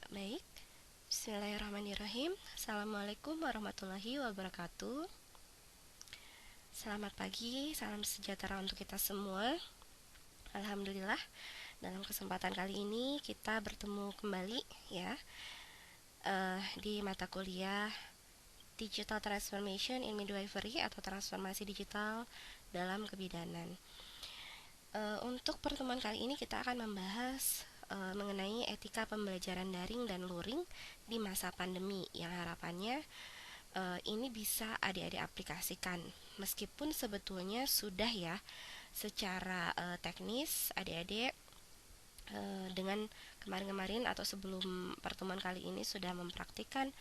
Baik, bismillahirrahmanirrahim. Assalamualaikum warahmatullahi wabarakatuh. Selamat pagi, salam sejahtera untuk kita semua. Alhamdulillah, dalam kesempatan kali ini kita bertemu kembali ya di mata kuliah Digital Transformation in Midwifery atau transformasi digital dalam kebidanan. Untuk pertemuan kali ini kita akan membahas mengenai etika pembelajaran daring dan luring di masa pandemi yang harapannya ini bisa adik-adik aplikasikan. Meskipun sebetulnya sudah ya secara teknis adik-adik dengan kemarin-kemarin atau sebelum pertemuan kali ini sudah mempraktikkan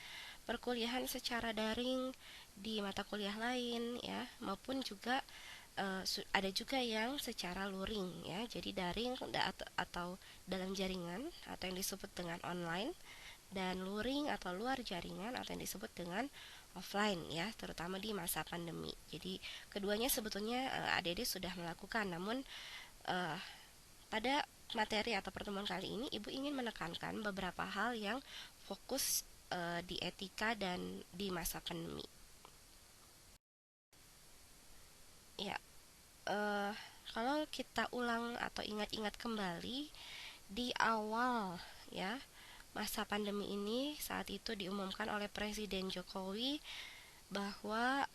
perkuliahan secara daring di mata kuliah lain ya, maupun juga ada juga yang secara luring ya, jadi daring atau dalam jaringan atau yang disebut dengan online, dan luring atau luar jaringan atau yang disebut dengan offline ya, terutama di masa pandemi. Jadi keduanya sebetulnya adik-adik sudah melakukan, namun pada materi atau pertemuan kali ini Ibu ingin menekankan beberapa hal yang fokus di etika dan di masa pandemi. Ya, kalau kita ulang atau ingat-ingat kembali di awal ya masa pandemi ini, saat itu diumumkan oleh Presiden Jokowi bahwa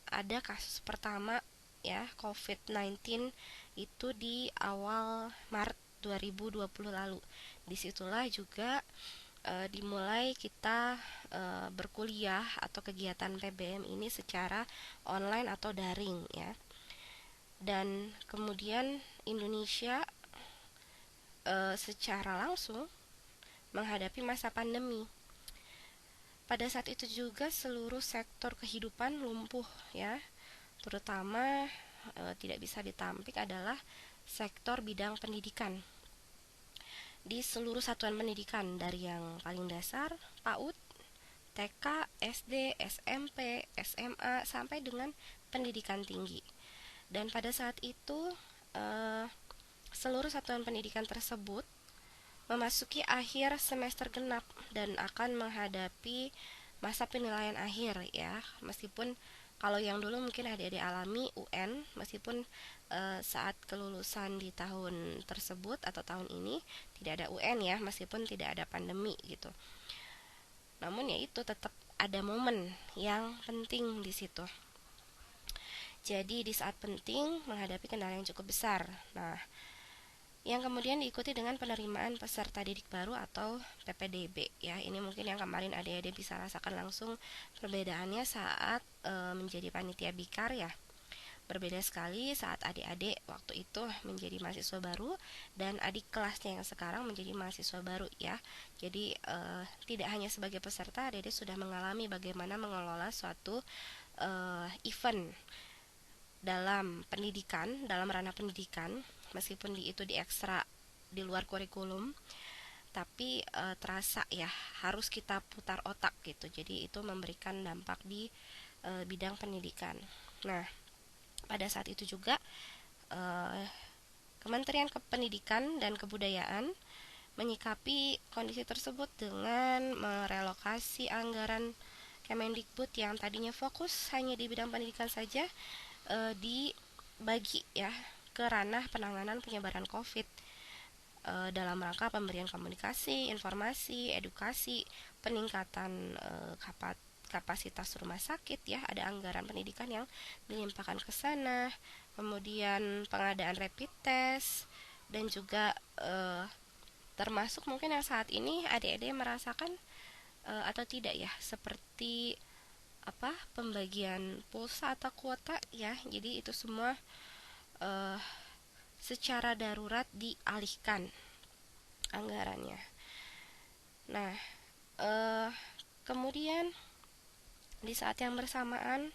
ada kasus pertama ya COVID-19 itu di awal Maret 2020 lalu. Disitulah juga dimulai kita berkuliah atau kegiatan PBM ini secara online atau daring ya. Dan kemudian Indonesia secara langsung menghadapi masa pandemi. Pada saat itu juga seluruh sektor kehidupan lumpuh ya, terutama tidak bisa ditampik adalah sektor bidang pendidikan. Di seluruh satuan pendidikan dari yang paling dasar, PAUD, TK, SD, SMP, SMA sampai dengan pendidikan tinggi. Dan pada saat itu seluruh satuan pendidikan tersebut memasuki akhir semester genap dan akan menghadapi masa penilaian akhir ya. Meskipun kalau yang dulu mungkin adik-adik alami UN, meskipun saat kelulusan di tahun tersebut atau tahun ini tidak ada UN ya, meskipun tidak ada pandemi gitu. Namun ya itu tetap ada momen yang penting di situ. Jadi di saat penting menghadapi kendala yang cukup besar. Nah, yang kemudian diikuti dengan penerimaan peserta didik baru atau PPDB ya. Ini mungkin yang kemarin adik-adik bisa rasakan langsung perbedaannya saat menjadi panitia bikar ya. Berbeda sekali saat adik-adik waktu itu menjadi mahasiswa baru dan adik kelasnya yang sekarang menjadi mahasiswa baru ya. Jadi tidak hanya sebagai peserta, adik-adik sudah mengalami bagaimana mengelola suatu event dalam pendidikan, dalam ranah pendidikan, meskipun itu di ekstra di luar kurikulum, tapi terasa ya harus kita putar otak gitu. Jadi itu memberikan dampak di bidang pendidikan. Nah, pada saat itu juga Kementerian Pendidikan dan Kebudayaan menyikapi kondisi tersebut dengan merelokasi anggaran Kemendikbud yang tadinya fokus hanya di bidang pendidikan saja, dibagi ya ke ranah penanganan penyebaran COVID dalam rangka pemberian komunikasi, informasi, edukasi, peningkatan kapasitas rumah sakit ya, ada anggaran pendidikan yang dilimpahkan ke sana, kemudian pengadaan rapid test, dan juga termasuk mungkin yang saat ini adik-adik merasakan atau tidak ya, seperti pembagian pulsa atau kuota ya. Jadi itu semua secara darurat dialihkan anggarannya. Nah, kemudian di saat yang bersamaan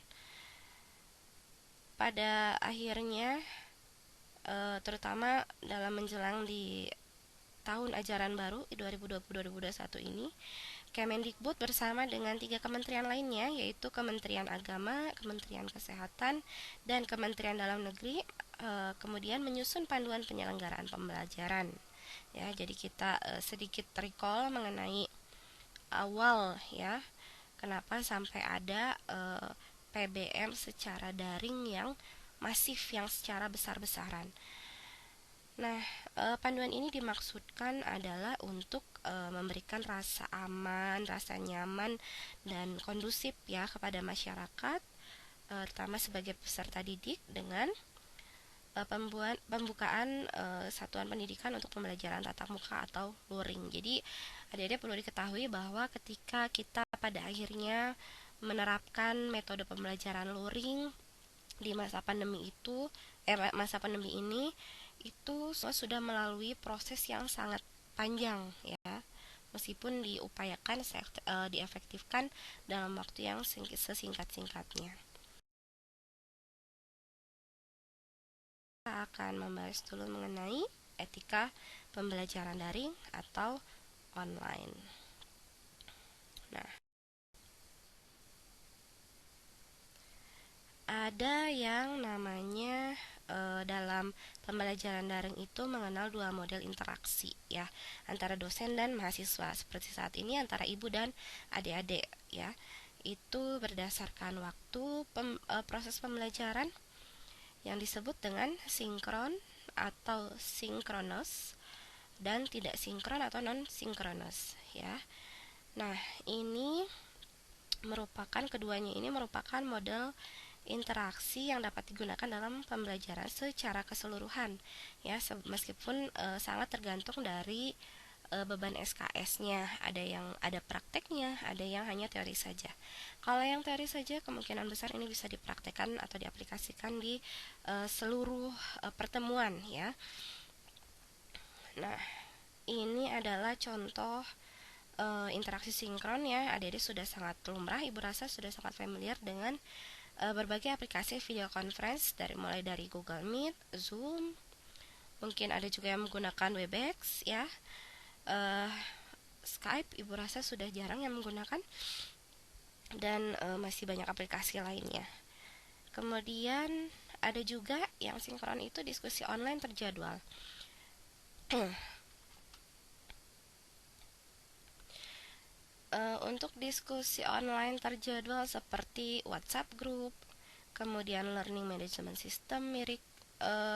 pada akhirnya terutama dalam menjelang di tahun ajaran baru 2020-2021 ini, Kemendikbud bersama dengan 3 kementerian lainnya, yaitu Kementerian Agama, Kementerian Kesehatan, dan Kementerian Dalam Negeri, kemudian menyusun panduan penyelenggaraan pembelajaran. ya. Jadi kita sedikit recall mengenai awal ya, kenapa sampai ada PBM secara daring yang masif, yang secara besar-besaran. Nah, panduan ini dimaksudkan adalah untuk memberikan rasa aman, rasa nyaman, dan kondusif ya kepada masyarakat, terutama sebagai peserta didik dengan pembukaan satuan pendidikan untuk pembelajaran tatap muka atau luring. Jadi, adik-adik perlu diketahui bahwa ketika kita pada akhirnya menerapkan metode pembelajaran luring di masa pandemi ini itu sudah melalui proses yang sangat panjang ya, meskipun diupayakan diefektifkan dalam waktu yang sesingkat-singkatnya. Kita akan membahas dulu mengenai etika pembelajaran daring atau online. Nah, ada yang namanya dalam pembelajaran daring itu mengenal dua model interaksi ya, antara dosen dan mahasiswa. Seperti saat ini antara ibu dan adik-adik ya. Itu berdasarkan waktu proses pembelajaran yang disebut dengan sinkron atau sinkronos dan tidak sinkron atau non sinkronos ya. Nah, keduanya ini merupakan model interaksi yang dapat digunakan dalam pembelajaran secara keseluruhan ya, meskipun sangat tergantung dari beban SKS-nya. Ada prakteknya, ada yang hanya teori saja. Kalau yang teori saja kemungkinan besar ini bisa dipraktekkan atau diaplikasikan di seluruh pertemuan ya. Nah, ini adalah contoh interaksi sinkron ya. Adik-adik sudah sangat lumrah, ibu rasa sudah sangat familiar dengan berbagai aplikasi video conference mulai dari Google Meet, Zoom, mungkin ada juga yang menggunakan Webex ya, Skype ibu rasa sudah jarang yang menggunakan, dan masih banyak aplikasi lainnya. Kemudian ada juga yang sinkron itu diskusi online terjadwal. Untuk diskusi online terjadwal seperti WhatsApp Group, kemudian Learning Management System milik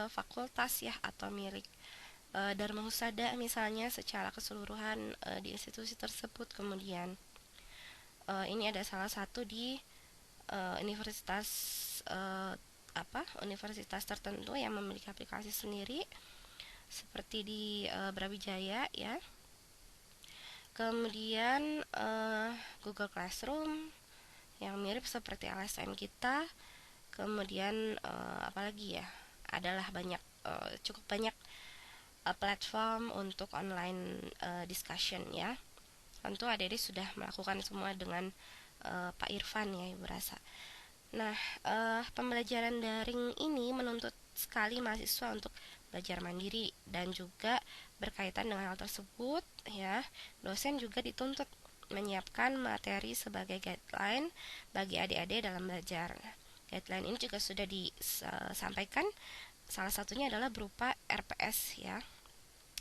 fakultas ya, atau milik Dharma Husada misalnya secara keseluruhan di institusi tersebut. Kemudian ini ada salah satu di universitas universitas tertentu yang memiliki aplikasi sendiri seperti di Brawijaya ya. Kemudian Google Classroom yang mirip seperti LSM kita. Kemudian apalagi ya, adalah cukup banyak platform untuk online discussion ya. Tentu adik-adik sudah melakukan semua dengan Pak Irfan ya ibu rasa. Nah, pembelajaran daring ini menuntut sekali mahasiswa untuk belajar mandiri, dan juga berkaitan dengan hal tersebut ya, dosen juga dituntut menyiapkan materi sebagai guideline bagi adik-adik dalam belajar. Guideline ini juga sudah disampaikan, salah satunya adalah berupa RPS ya,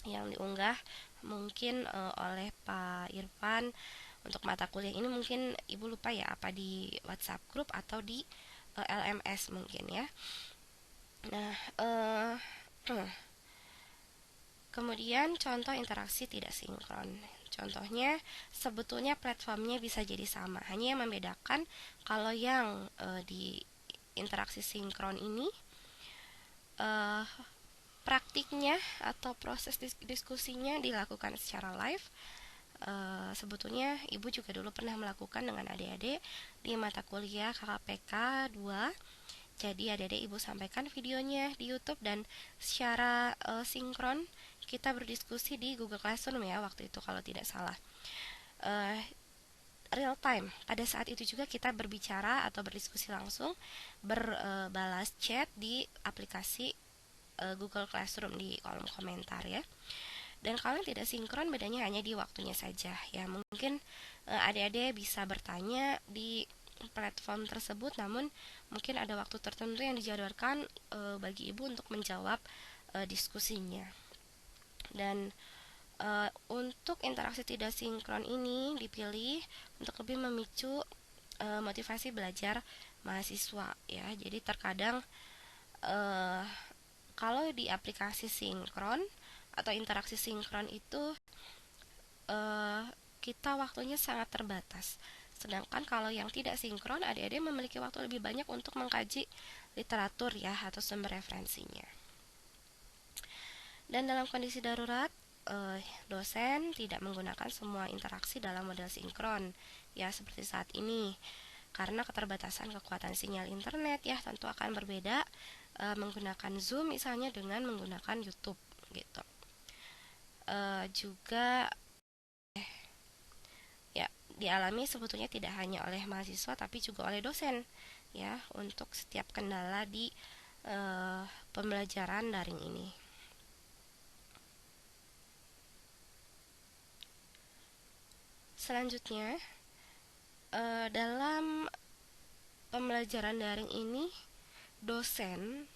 yang diunggah mungkin oleh Pak Irfan untuk mata kuliah ini. Mungkin ibu lupa ya, apa di WhatsApp group atau di LMS mungkin ya. Nah, kemudian contoh interaksi tidak sinkron. Contohnya sebetulnya platformnya bisa jadi sama, hanya yang membedakan kalau yang di interaksi sinkron ini praktiknya atau proses diskusinya dilakukan secara live. Sebetulnya ibu juga dulu pernah melakukan dengan adik-adik di mata kuliah KKPK 2. Jadi adik-adik ibu sampaikan videonya di YouTube, dan secara sinkron kita berdiskusi di Google Classroom ya waktu itu kalau tidak salah. Real time. Pada saat itu juga kita berbicara atau berdiskusi langsung, berbalas chat di aplikasi Google Classroom di kolom komentar ya. Dan kalau yang tidak sinkron, bedanya hanya di waktunya saja ya. Mungkin adik-adik bisa bertanya di platform tersebut, namun mungkin ada waktu tertentu yang dijadwalkan bagi ibu untuk menjawab diskusinya. Dan untuk interaksi tidak sinkron ini dipilih untuk lebih memicu motivasi belajar mahasiswa ya. Jadi terkadang eh, kalau di aplikasi sinkron atau interaksi sinkron itu eh, kita waktunya sangat terbatas. Sedangkan kalau yang tidak sinkron, adik-adik memiliki waktu lebih banyak untuk mengkaji literatur ya atau sumber referensinya. Dan dalam kondisi darurat, dosen tidak menggunakan semua interaksi dalam model sinkron ya seperti saat ini. Karena keterbatasan kekuatan sinyal internet ya tentu akan berbeda menggunakan Zoom misalnya dengan menggunakan YouTube gitu. Juga ya dialami sebetulnya tidak hanya oleh mahasiswa tapi juga oleh dosen ya untuk setiap kendala di uh, pembelajaran daring ini. Selanjutnya dalam pembelajaran daring ini dosen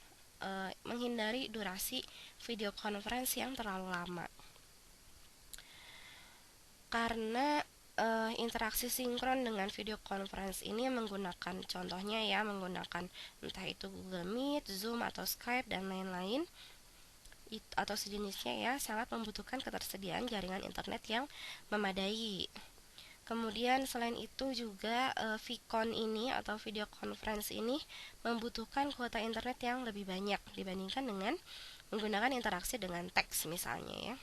menghindari durasi video conference yang terlalu lama karena interaksi sinkron dengan video conference ini menggunakan contohnya ya menggunakan entah itu Google Meet, Zoom atau Skype dan lain-lain atau sejenisnya ya sangat membutuhkan ketersediaan jaringan internet yang memadai. Kemudian selain itu juga Vicon ini atau video conference ini membutuhkan kuota internet yang lebih banyak dibandingkan dengan menggunakan interaksi dengan teks misalnya ya.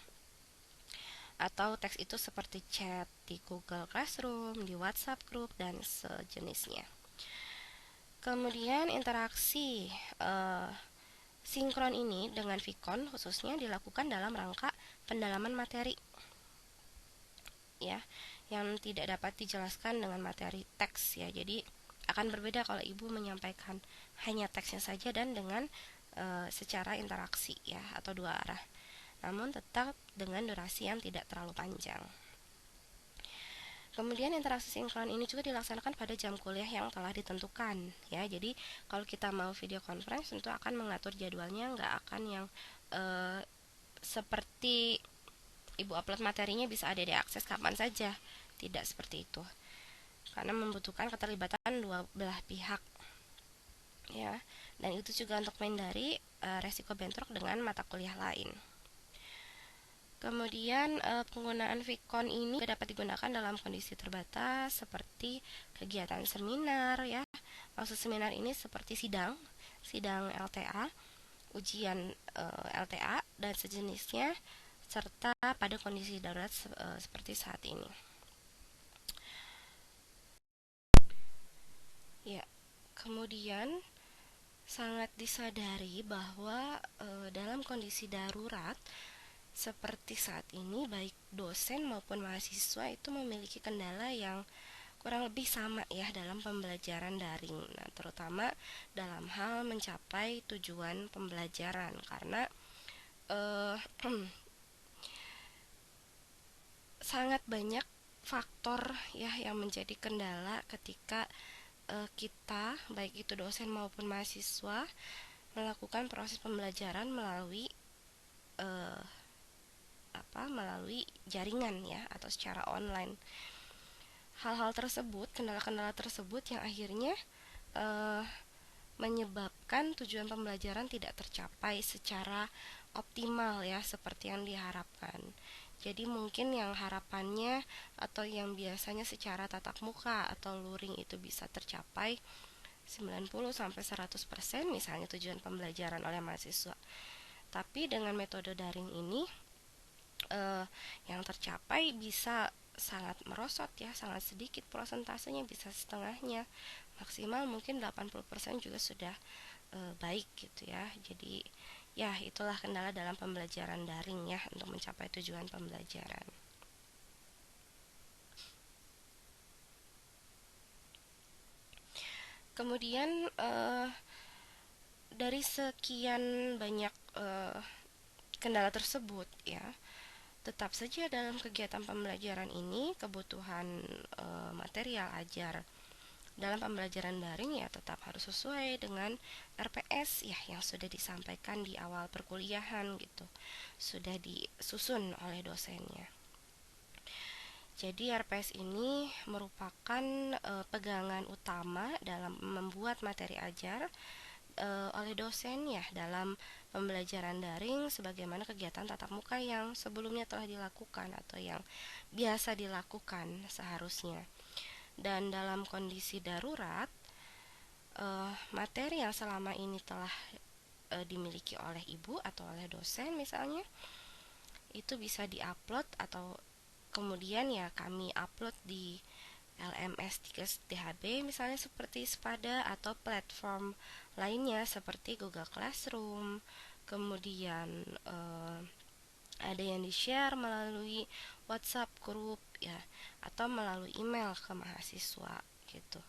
Atau teks itu seperti chat di Google Classroom, di WhatsApp Group dan sejenisnya. Kemudian interaksi sinkron ini dengan Vicon khususnya dilakukan dalam rangka pendalaman materi ya yang tidak dapat dijelaskan dengan materi teks ya. Jadi akan berbeda kalau ibu menyampaikan hanya teksnya saja dan dengan secara interaksi ya atau dua arah. Namun tetap dengan durasi yang tidak terlalu panjang. Kemudian interaksi sinkron ini juga dilaksanakan pada jam kuliah yang telah ditentukan ya. Jadi kalau kita mau video conference tentu akan mengatur jadwalnya, nggak akan yang seperti ibu upload materinya bisa ada diakses kapan saja. Tidak seperti itu. Karena membutuhkan keterlibatan dua belah pihak. Ya. Dan itu juga untuk menghindari resiko bentrok dengan mata kuliah lain. Kemudian penggunaan Vicon ini dapat digunakan dalam kondisi terbatas seperti kegiatan seminar ya. Maksud seminar ini seperti sidang LTA, ujian LTA dan sejenisnya serta pada kondisi darurat seperti saat ini. Ya, kemudian sangat disadari bahwa dalam kondisi darurat seperti saat ini baik dosen maupun mahasiswa itu memiliki kendala yang kurang lebih sama ya dalam pembelajaran daring. Nah, terutama dalam hal mencapai tujuan pembelajaran karena eh, sangat banyak faktor ya yang menjadi kendala ketika kita baik itu dosen maupun mahasiswa melakukan proses pembelajaran melalui eh, melalui jaringan ya atau secara online. Hal-hal tersebut, kendala-kendala tersebut yang akhirnya eh, menyebabkan tujuan pembelajaran tidak tercapai secara optimal ya seperti yang diharapkan. Jadi mungkin yang harapannya atau yang biasanya secara tatap muka atau luring itu bisa tercapai 90 sampai 100% misalnya tujuan pembelajaran oleh mahasiswa. Tapi dengan metode daring ini yang tercapai bisa sangat merosot ya, sangat sedikit prosentasenya, bisa setengahnya. Maksimal mungkin 80% juga sudah baik gitu ya. Jadi ya itulah kendala dalam pembelajaran daring ya untuk mencapai tujuan pembelajaran. Kemudian dari sekian banyak kendala tersebut ya, tetap saja dalam kegiatan pembelajaran ini kebutuhan material ajar dalam pembelajaran daring ya tetap harus sesuai dengan RPS ya yang sudah disampaikan di awal perkuliahan gitu, sudah disusun oleh dosennya. Jadi RPS ini merupakan pegangan utama dalam membuat materi ajar oleh dosen ya dalam pembelajaran daring sebagaimana kegiatan tatap muka yang sebelumnya telah dilakukan atau yang biasa dilakukan seharusnya. Dan dalam kondisi darurat, materi yang selama ini telah dimiliki oleh ibu atau oleh dosen misalnya, itu bisa diupload atau kemudian ya kami upload di LMS 3DHB misalnya seperti Spada atau platform lainnya seperti Google Classroom. Kemudian ada yang di-share melalui WhatsApp grup ya atau melalui email ke mahasiswa gitu.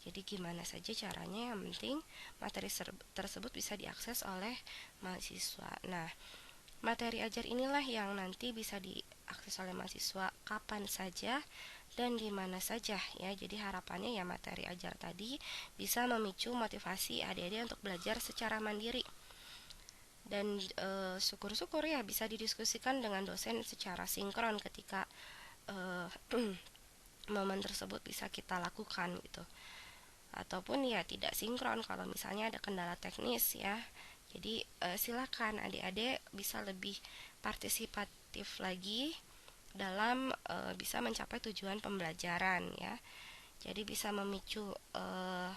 Jadi gimana saja caranya yang penting materi tersebut bisa diakses oleh mahasiswa. Nah, materi ajar inilah yang nanti bisa diakses oleh mahasiswa kapan saja dan di mana saja ya. Jadi harapannya ya materi ajar tadi bisa memicu motivasi adik-adik untuk belajar secara mandiri. Dan syukur-syukur ya bisa didiskusikan dengan dosen secara sinkron ketika momen tersebut bisa kita lakukan gitu. Ataupun ya tidak sinkron kalau misalnya ada kendala teknis ya. Jadi silakan adik-adik bisa lebih partisipatif lagi dalam bisa mencapai tujuan pembelajaran ya. Jadi bisa memicu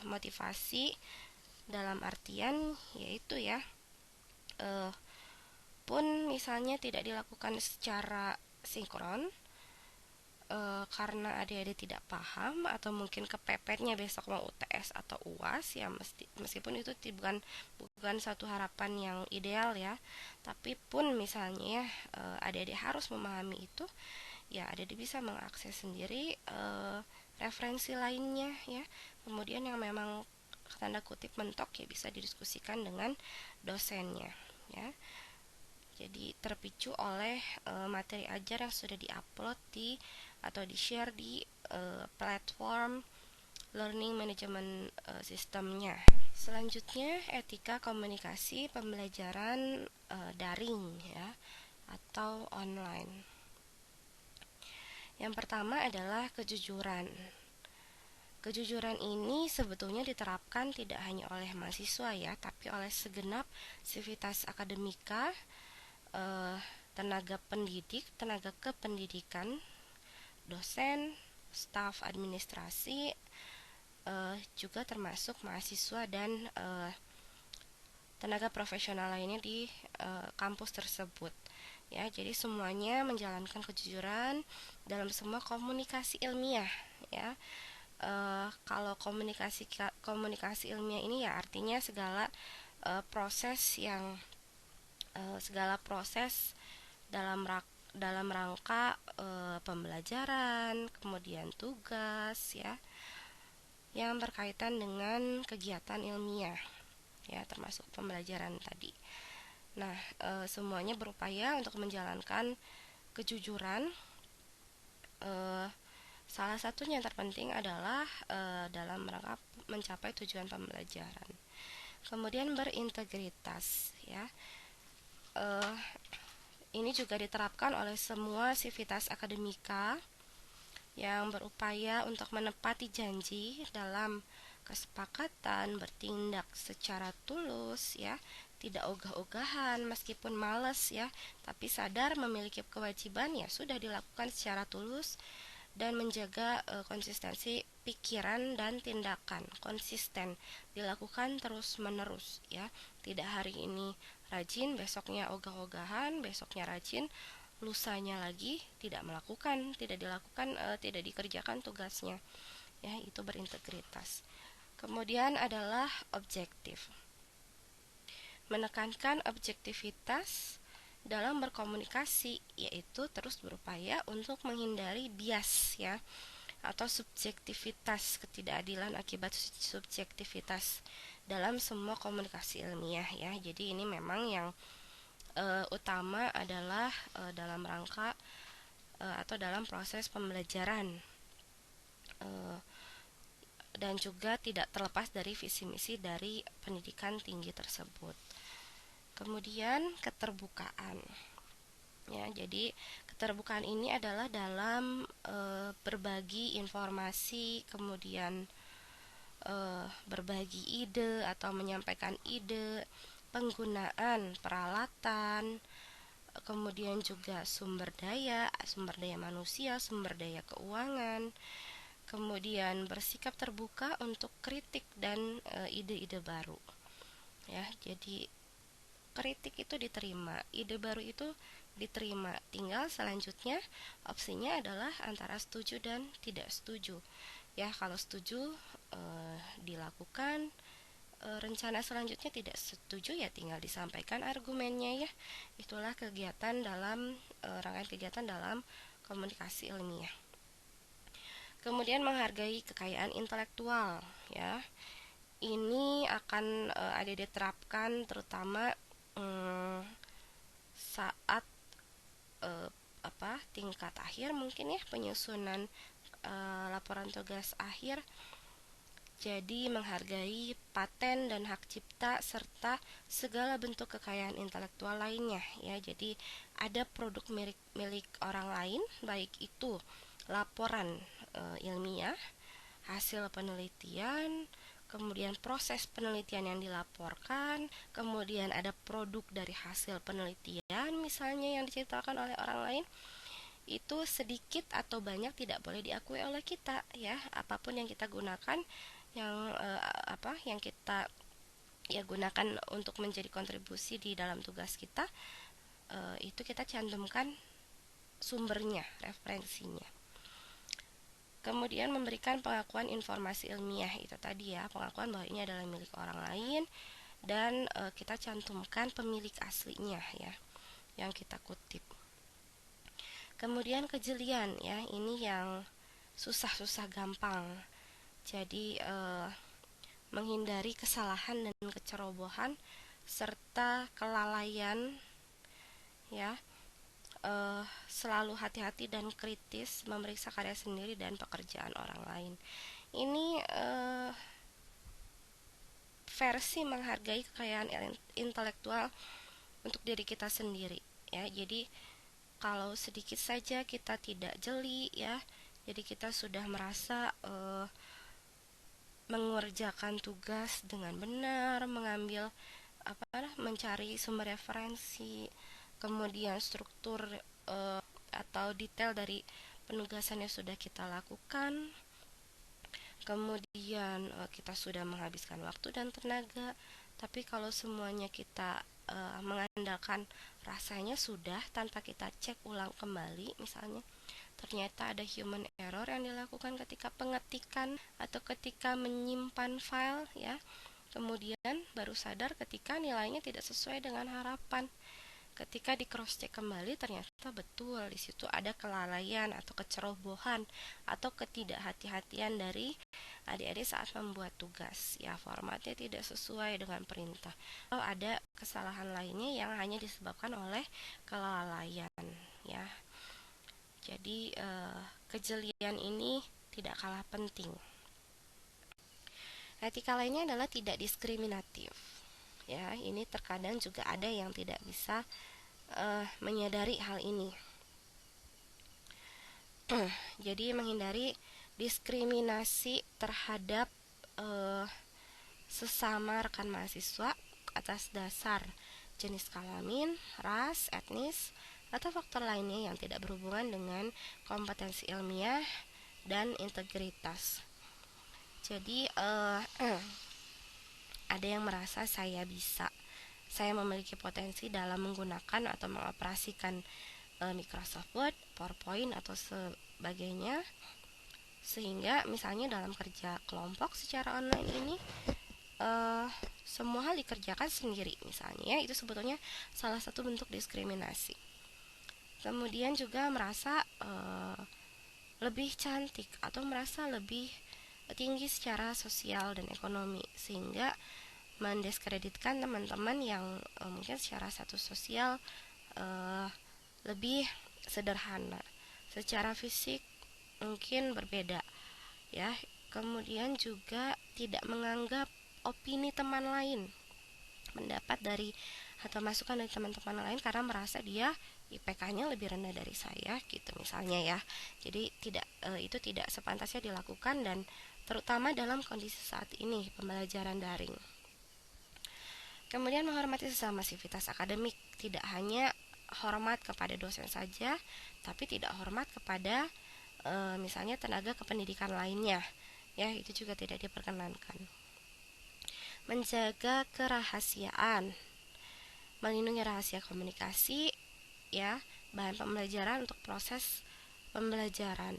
motivasi dalam artian yaitu ya pun misalnya tidak dilakukan secara sinkron karena adik-adik tidak paham atau mungkin kepepetnya besok mau UTS atau UAS ya meskipun itu bukan satu harapan yang ideal ya, tapi pun misalnya ya adik-adik harus memahami itu ya adik-adik bisa mengakses sendiri referensi lainnya ya, kemudian yang memang tanda kutip mentok ya bisa didiskusikan dengan dosennya ya. Jadi terpicu oleh materi ajar yang sudah diupload di atau di-share di platform learning management sistemnya. Selanjutnya etika komunikasi pembelajaran daring ya atau online. Yang pertama adalah kejujuran. Kejujuran ini sebetulnya diterapkan tidak hanya oleh mahasiswa ya, tapi oleh segenap sivitas akademika, tenaga pendidik, tenaga kependidikan, dosen, staf administrasi, juga termasuk mahasiswa dan tenaga profesional lainnya di kampus tersebut. Ya, jadi semuanya menjalankan kejujuran dalam semua komunikasi ilmiah. Ya, kalau komunikasi ilmiah ini ya artinya segala proses dalam rangka pembelajaran, kemudian tugas ya, yang berkaitan dengan kegiatan ilmiah ya, termasuk pembelajaran tadi. Nah, semuanya berupaya untuk menjalankan kejujuran. Salah satunya yang terpenting adalah dalam rangka mencapai tujuan pembelajaran. Kemudian berintegritas ya. Ini juga diterapkan oleh semua sivitas akademika yang berupaya untuk menepati janji dalam kesepakatan, bertindak secara tulus ya, tidak ogah-ogahan meskipun malas ya, tapi sadar memiliki kewajiban ya sudah dilakukan secara tulus dan menjaga konsistensi pikiran dan tindakan, konsisten dilakukan terus-menerus ya. Tidak hari ini rajin, besoknya ogah-ogahan, besoknya rajin, lusanya lagi tidak dilakukan, tidak dikerjakan tugasnya. Ya, itu berintegritas. Kemudian adalah objektif. Menekankan objektivitas dalam berkomunikasi, yaitu terus berupaya untuk menghindari bias ya atau subjektivitas, ketidakadilan akibat subjektivitas dalam semua komunikasi ilmiah ya. Jadi ini memang yang utama adalah dalam rangka atau dalam proses pembelajaran dan juga tidak terlepas dari visi misi dari pendidikan tinggi tersebut. Kemudian keterbukaan. Ya, jadi keterbukaan ini adalah dalam berbagi informasi, kemudian berbagi ide atau menyampaikan ide, penggunaan peralatan, kemudian juga sumber daya manusia, sumber daya keuangan, kemudian bersikap terbuka untuk kritik dan ide-ide baru. Ya, jadi kritik itu diterima, ide baru itu diterima. Tinggal selanjutnya opsinya adalah antara setuju dan tidak setuju. Ya, kalau setuju dilakukan, rencana selanjutnya tidak setuju ya tinggal disampaikan argumennya ya. Itulah kegiatan dalam rangkaian kegiatan dalam komunikasi ilmiah. Kemudian menghargai kekayaan intelektual ya. Ini akan ada diterapkan terutama saat tingkat akhir mungkin ya, penyusunan laporan tugas akhir. Jadi menghargai paten dan hak cipta serta segala bentuk kekayaan intelektual lainnya ya. Jadi ada produk milik orang lain, baik itu laporan ilmiah, hasil penelitian, kemudian proses penelitian yang dilaporkan, kemudian ada produk dari hasil penelitian misalnya yang diciptakan oleh orang lain, itu sedikit atau banyak tidak boleh diakui oleh kita ya. Apapun yang kita gunakan, yang kita ya gunakan untuk menjadi kontribusi di dalam tugas kita, itu kita cantumkan sumbernya, referensinya. Kemudian memberikan pengakuan informasi ilmiah, itu tadi ya, pengakuan bahwa ini adalah milik orang lain dan kita cantumkan pemilik aslinya ya, yang kita kutip. Kemudian kejelian ya, ini yang susah-susah gampang. Jadi menghindari kesalahan dan kecerobohan serta kelalaian ya. Selalu hati-hati dan kritis memeriksa karya sendiri dan pekerjaan orang lain. Ini versi menghargai kekayaan intelektual untuk diri kita sendiri ya. Jadi kalau sedikit saja kita tidak jeli ya, jadi kita sudah merasa mengerjakan tugas dengan benar, mengambil mencari sumber referensi, kemudian struktur atau detail dari penugasan yang sudah kita lakukan, kemudian kita sudah menghabiskan waktu dan tenaga. Tapi kalau semuanya kita mengandalkan rasanya sudah tanpa kita cek ulang kembali, misalnya ternyata ada human error yang dilakukan ketika pengetikan atau ketika menyimpan file ya, kemudian baru sadar ketika nilainya tidak sesuai dengan harapan. Ketika di cross check kembali ternyata betul di situ ada kelalaian atau kecerobohan atau ketidakhati-hatian dari adik-adik saat membuat tugas ya, formatnya tidak sesuai dengan perintah atau ada kesalahan lainnya yang hanya disebabkan oleh kelalaian ya. Jadi kejelian ini tidak kalah penting. Etika lainnya adalah tidak diskriminatif ya. Ini terkadang juga ada yang tidak bisa menyadari hal ini. Jadi menghindari diskriminasi terhadap sesama rekan mahasiswa atas dasar jenis kelamin, ras, etnis, atau faktor lainnya yang tidak berhubungan dengan kompetensi ilmiah dan integritas. Jadi ada yang merasa saya memiliki potensi dalam menggunakan atau mengoperasikan Microsoft Word, PowerPoint atau sebagainya, sehingga misalnya dalam kerja kelompok secara online ini semua hal dikerjakan sendiri misalnya, itu sebetulnya salah satu bentuk diskriminasi. Kemudian juga merasa lebih cantik atau merasa lebih tinggi secara sosial dan ekonomi, sehingga mendiskreditkan teman-teman yang mungkin secara status sosial lebih sederhana, secara fisik mungkin berbeda ya. Kemudian juga tidak menganggap opini teman lain, pendapat dari atau masukan dari teman-teman lain, karena merasa dia IPK-nya lebih rendah dari saya gitu misalnya ya. Jadi itu tidak sepantasnya dilakukan, dan terutama dalam kondisi saat ini pembelajaran daring. Kemudian menghormati sesama sivitas akademik, tidak hanya hormat kepada dosen saja, tapi tidak hormat kepada misalnya tenaga kependidikan lainnya. Ya, itu juga tidak diperkenankan. Menjaga kerahasiaan, melindungi rahasia komunikasi, ya, bahan pembelajaran untuk proses pembelajaran.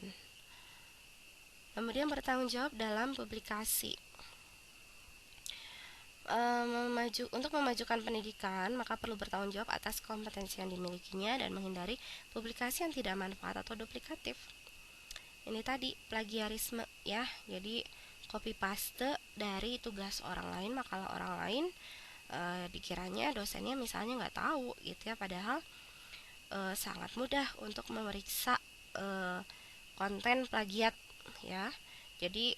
Kemudian bertanggung jawab dalam publikasi. Untuk memajukan pendidikan, maka perlu bertanggung jawab atas kompetensi yang dimilikinya dan menghindari publikasi yang tidak manfaat atau duplikatif. Ini tadi plagiarisme ya, jadi copy paste dari tugas orang lain, makalah orang lain, dikiranya dosennya misalnya nggak tahu gitu ya, padahal sangat mudah untuk memeriksa konten plagiat ya. Jadi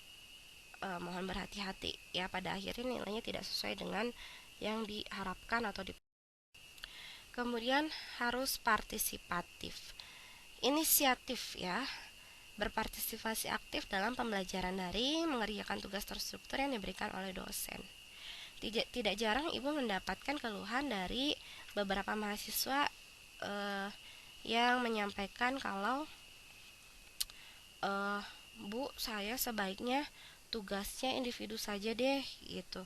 mohon berhati-hati ya, pada akhirnya nilainya tidak sesuai dengan yang diharapkan atau Kemudian harus partisipatif, inisiatif ya, berpartisipasi aktif dalam pembelajaran daring, mengerjakan tugas terstruktur yang diberikan oleh dosen. Tidak jarang ibu mendapatkan keluhan dari beberapa mahasiswa yang menyampaikan kalau Bu, saya sebaiknya tugasnya individu saja deh gitu,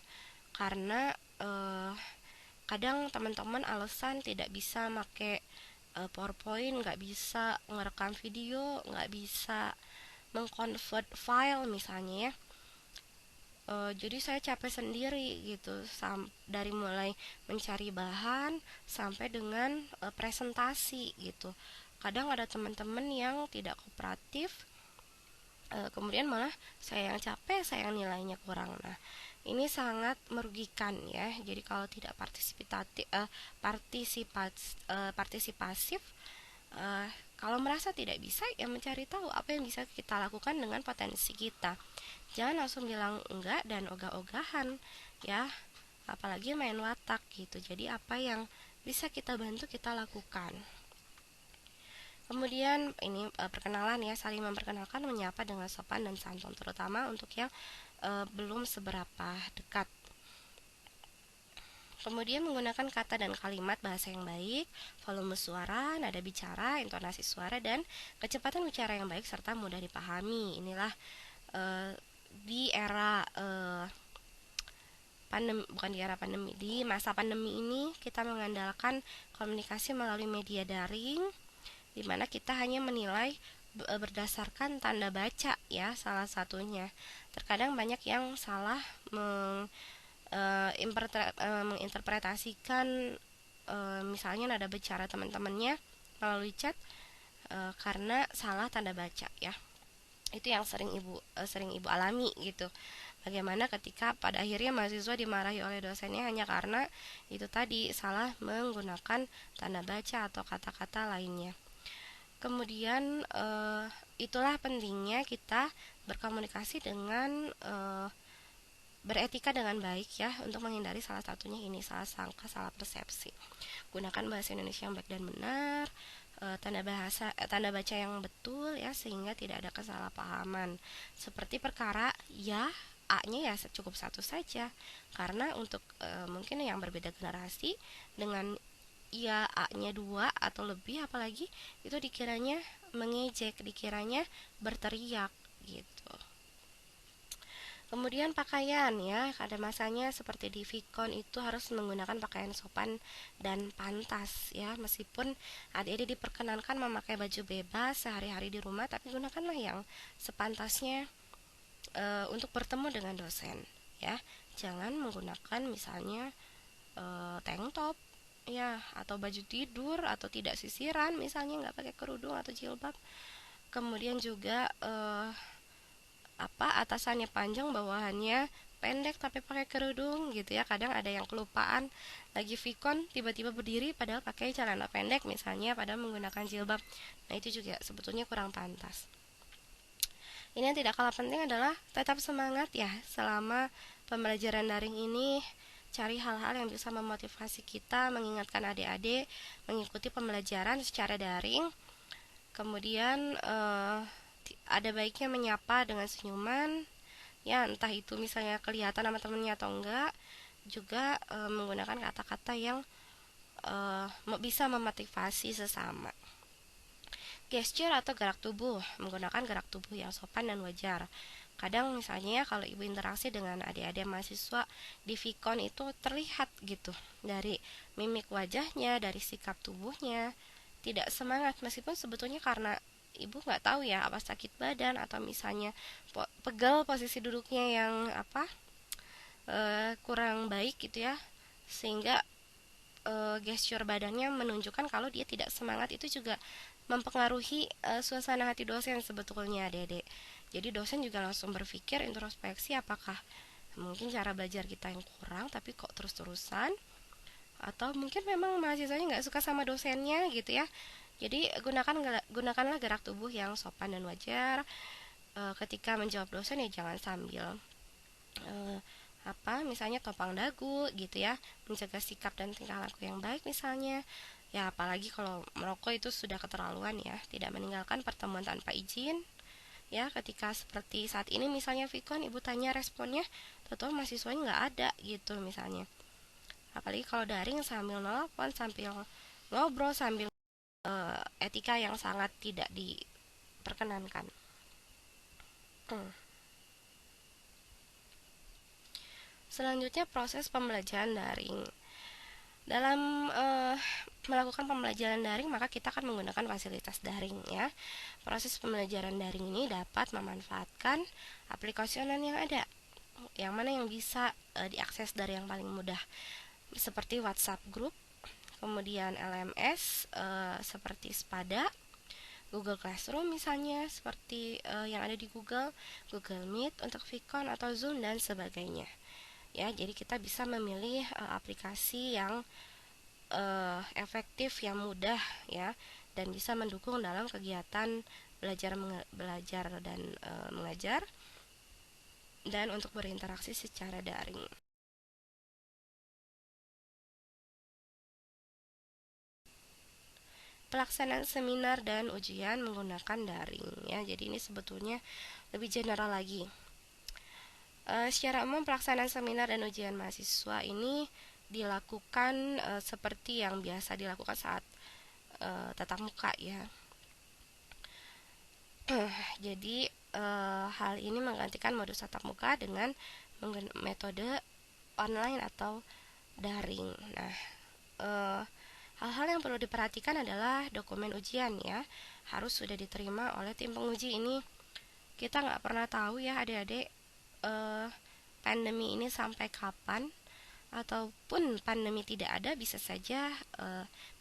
karena kadang teman-teman alasan tidak bisa make PowerPoint, nggak bisa ngerekam video, nggak bisa mengconvert file misalnya ya. Jadi saya capek sendiri gitu, dari mulai mencari bahan sampai dengan presentasi gitu. Kadang ada teman-teman yang tidak kooperatif, kemudian malah saya yang capek, saya yang nilainya kurang. Nah, ini sangat merugikan ya. Jadi kalau tidak partisipasif, kalau merasa tidak bisa, ya mencari tahu apa yang bisa kita lakukan dengan potensi kita. Jangan langsung bilang enggak dan ogah-ogahan ya, apalagi main watak gitu. Jadi apa yang bisa kita bantu kita lakukan. Kemudian ini perkenalan ya, saling memperkenalkan, menyapa dengan sopan dan santun, terutama untuk yang belum seberapa dekat. Kemudian menggunakan kata dan kalimat bahasa yang baik, volume suara, nada bicara, intonasi suara, dan kecepatan bicara yang baik serta mudah dipahami. Inilah di era bukan di era pandemi, di masa pandemi ini kita mengandalkan komunikasi melalui media daring, di mana kita hanya menilai berdasarkan tanda baca ya, salah satunya. Terkadang banyak yang salah menginterpretasikan misalnya nada bicara teman-temannya melalui chat karena salah tanda baca ya. Itu yang sering ibu alami gitu. Bagaimana ketika pada akhirnya mahasiswa dimarahi oleh dosennya hanya karena itu tadi, salah menggunakan tanda baca atau kata-kata lainnya. Kemudian itulah pentingnya kita berkomunikasi dengan beretika dengan baik ya, untuk menghindari salah satunya ini, salah sangka, salah persepsi. Gunakan bahasa Indonesia yang baik dan benar, tanda baca yang betul ya, sehingga tidak ada kesalahpahaman. Seperti perkara ya, A-nya ya cukup satu saja, karena untuk mungkin yang berbeda generasi dengan ya A-nya 2 atau lebih, apalagi itu dikiranya mengejek, dikiranya berteriak gitu. Kemudian pakaian ya, ada masanya seperti di Vicon itu harus menggunakan pakaian sopan dan pantas ya, meskipun adik-adik diperkenankan memakai baju bebas sehari-hari di rumah, tapi gunakanlah yang sepantasnya untuk bertemu dengan dosen ya. Jangan menggunakan misalnya tank top ya, atau baju tidur, atau tidak sisiran misalnya, nggak pakai kerudung atau jilbab. Kemudian juga atasannya panjang, bawahannya pendek tapi pakai kerudung gitu ya. Kadang ada yang kelupaan lagi Vicon tiba-tiba berdiri padahal pakai celana pendek misalnya, padahal menggunakan jilbab. Nah, itu juga sebetulnya kurang pantas. Ini yang tidak kalah penting adalah tetap semangat ya selama pembelajaran daring ini. Cari hal-hal yang bisa memotivasi kita, mengingatkan adik-adik mengikuti pembelajaran secara daring. Kemudian ada baiknya menyapa dengan senyuman, ya entah itu misalnya kelihatan sama temennya atau enggak. Juga menggunakan kata-kata yang bisa memotivasi sesama. Gesture atau gerak tubuh, menggunakan gerak tubuh yang sopan dan wajar. Kadang misalnya kalau ibu interaksi dengan adik-adik mahasiswa di Vicon itu terlihat gitu dari mimik wajahnya, dari sikap tubuhnya tidak semangat, meskipun sebetulnya karena ibu nggak tahu ya apa sakit badan atau misalnya pegel posisi duduknya yang kurang baik gitu ya, sehingga gesture badannya menunjukkan kalau dia tidak semangat. Itu juga mempengaruhi suasana hati dosen sebetulnya, Dede. Jadi dosen juga langsung berpikir introspeksi, apakah mungkin cara belajar kita yang kurang tapi kok terus-terusan, atau mungkin memang mahasiswanya nggak suka sama dosennya gitu ya. Jadi gunakanlah gerak tubuh yang sopan dan wajar. Ketika menjawab dosen ya jangan sambil eh, misalnya topang dagu gitu ya, menjaga sikap dan tingkah laku yang baik misalnya. Ya apalagi kalau merokok itu sudah keterlaluan ya, tidak meninggalkan pertemuan tanpa izin. Ya ketika seperti saat ini misalnya Vicon, ibu tanya responnya, tentu mahasiswanya nggak ada gitu misalnya. Apalagi kalau daring sambil nelpon, sambil ngobrol, sambil etika yang sangat tidak diperkenankan. Selanjutnya proses pembelajaran daring. Dalam melakukan pembelajaran daring, maka kita akan menggunakan fasilitas daring ya. Proses pembelajaran daring ini dapat memanfaatkan aplikasi online yang ada. Yang mana yang bisa diakses dari yang paling mudah, seperti WhatsApp Group, kemudian LMS seperti Spada, Google Classroom misalnya seperti yang ada di Google Meet untuk Vicon atau Zoom dan sebagainya. Ya, jadi kita bisa memilih aplikasi yang efektif, yang mudah ya, dan bisa mendukung dalam kegiatan belajar dan mengajar, dan untuk berinteraksi secara daring. Pelaksanaan seminar dan ujian menggunakan daring ya. Jadi ini sebetulnya lebih general lagi. Secara umum pelaksanaan seminar dan ujian mahasiswa ini dilakukan seperti yang biasa dilakukan saat tatap muka ya. Jadi hal ini menggantikan modus tatap muka dengan metode online atau daring. Nah, hal-hal yang perlu diperhatikan adalah dokumen ujian ya, harus sudah diterima oleh tim penguji. Ini kita nggak pernah tahu ya adik-adik, pandemi ini sampai kapan, ataupun pandemi tidak ada, bisa saja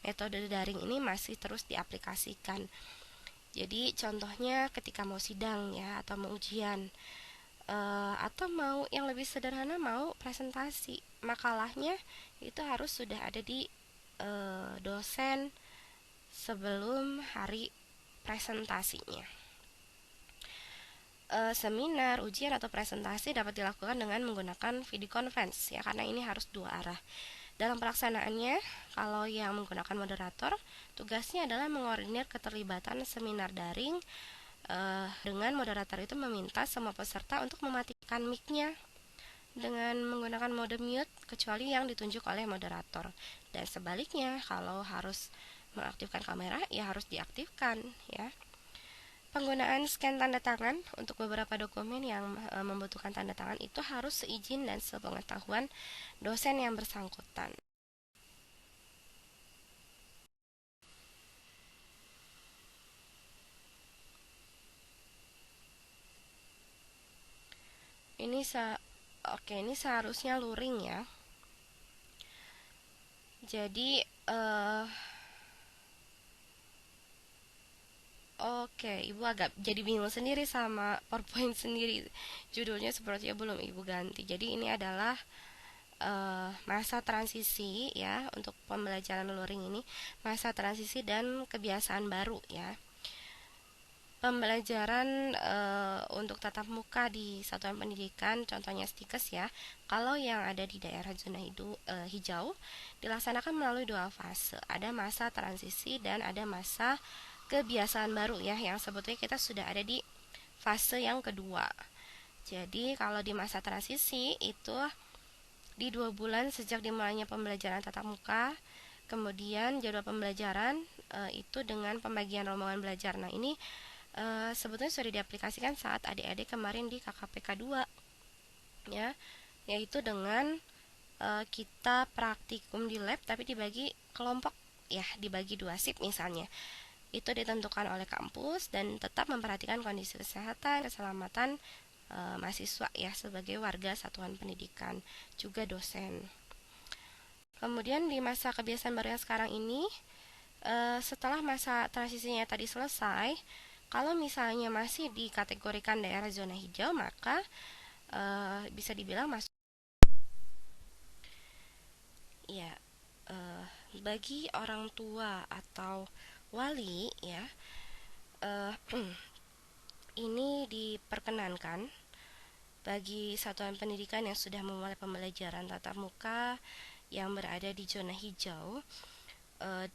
metode daring ini masih terus diaplikasikan. Jadi contohnya ketika mau sidang ya, atau mau ujian, atau mau yang lebih sederhana, mau presentasi makalahnya, itu harus sudah ada di dosen sebelum hari presentasinya. Seminar, ujian atau presentasi dapat dilakukan dengan menggunakan video conference ya, karena ini harus dua arah. Dalam pelaksanaannya, kalau yang menggunakan moderator, tugasnya adalah mengordinir keterlibatan seminar daring. Dengan moderator itu meminta semua peserta untuk mematikan mic-nya dengan menggunakan mode mute kecuali yang ditunjuk oleh moderator. Dan sebaliknya, kalau harus mengaktifkan kamera ya harus diaktifkan ya. Penggunaan scan tanda tangan untuk beberapa dokumen yang membutuhkan tanda tangan itu harus seizin dan sepengetahuan dosen yang bersangkutan. Ini oke, ini seharusnya luring ya. Jadi oke, ibu agak jadi bingung sendiri sama PowerPoint sendiri. Judulnya sepertinya belum ibu ganti. Jadi ini adalah masa transisi ya, untuk pembelajaran luring ini, masa transisi dan kebiasaan baru ya. Pembelajaran untuk tatap muka di satuan pendidikan, contohnya Stikes ya. Kalau yang ada di daerah zona hijau dilaksanakan melalui dua fase. Ada masa transisi dan ada masa kebiasaan baru ya, yang sebetulnya kita sudah ada di fase yang kedua. Jadi kalau di masa transisi itu di 2 bulan sejak dimulainya pembelajaran tatap muka, kemudian jadwal pembelajaran itu dengan pembagian rombongan belajar. Nah ini sebetulnya sudah diaplikasikan saat adik-adik kemarin di KKPK 2 ya, yaitu dengan kita praktikum di lab tapi dibagi kelompok ya, dibagi 2 shift misalnya. Itu ditentukan oleh kampus dan tetap memperhatikan kondisi kesehatan, keselamatan mahasiswa ya sebagai warga satuan pendidikan, juga dosen. Kemudian di masa kebiasaan baru yang sekarang ini, setelah masa transisinya tadi selesai, kalau misalnya masih dikategorikan daerah zona hijau, maka bisa dibilang masuk ya. eh, Bagi orang tua atau wali ya, eh, ini diperkenankan bagi satuan pendidikan yang sudah memulai pembelajaran tatap muka yang berada di zona hijau,